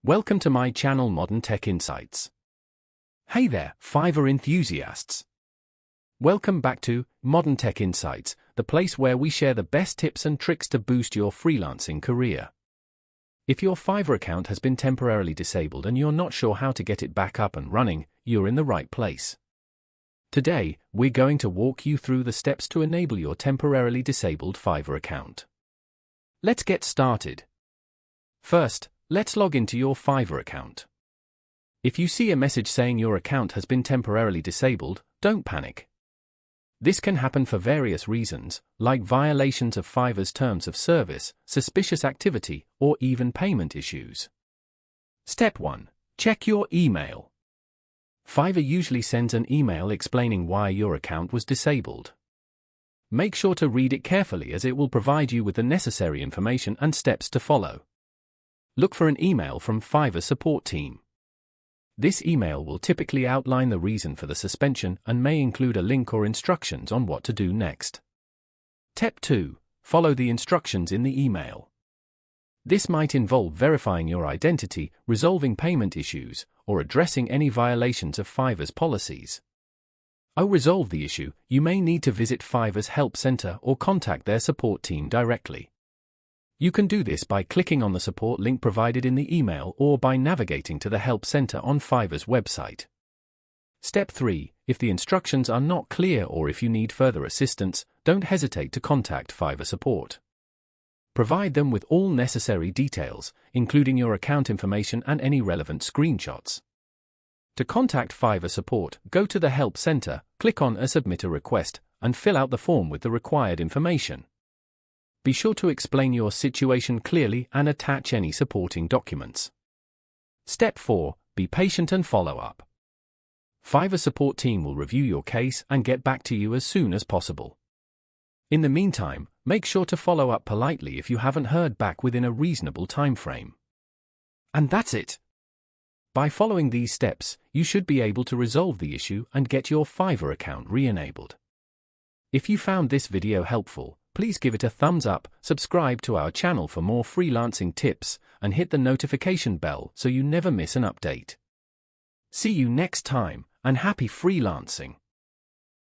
Welcome to my channel Modern Tech Insights. Hey there, Fiverr enthusiasts. Welcome back to Modern Tech Insights, the place where we share the best tips and tricks to boost your freelancing career. If your Fiverr account has been temporarily disabled and you're not sure how to get it back up and running, you're in the right place. Today, we're going to walk you through the steps to enable your temporarily disabled Fiverr account. Let's get started. First, let's log into your Fiverr account. If you see a message saying your account has been temporarily disabled, don't panic. This can happen for various reasons, like violations of Fiverr's terms of service, suspicious activity, or even payment issues. Step 1. Check your email. Fiverr usually sends an email explaining why your account was disabled. Make sure to read it carefully as it will provide you with the necessary information and steps to follow. Look for an email from Fiverr support team. This email will typically outline the reason for the suspension and may include a link or instructions on what to do next. Step 2. Follow the instructions in the email. This might involve verifying your identity, resolving payment issues, or addressing any violations of Fiverr's policies. To resolve the issue, you may need to visit Fiverr's help center or contact their support team directly. You can do this by clicking on the support link provided in the email or by navigating to the Help Center on Fiverr's website. Step 3. If the instructions are not clear or if you need further assistance, don't hesitate to contact Fiverr support. Provide them with all necessary details, including your account information and any relevant screenshots. To contact Fiverr support, go to the Help Center, click on Submit a request, and fill out the form with the required information. Be sure to explain your situation clearly and attach any supporting documents. Step 4. Be patient and follow up. Fiverr support team will review your case and get back to you as soon as possible. In the meantime, make sure to follow up politely if you haven't heard back within a reasonable time frame. And that's it. By following these steps, you should be able to resolve the issue and get your Fiverr account re-enabled. If you found this video helpful, please give it a thumbs up, subscribe to our channel for more freelancing tips, and hit the notification bell so you never miss an update. See you next time, and happy freelancing!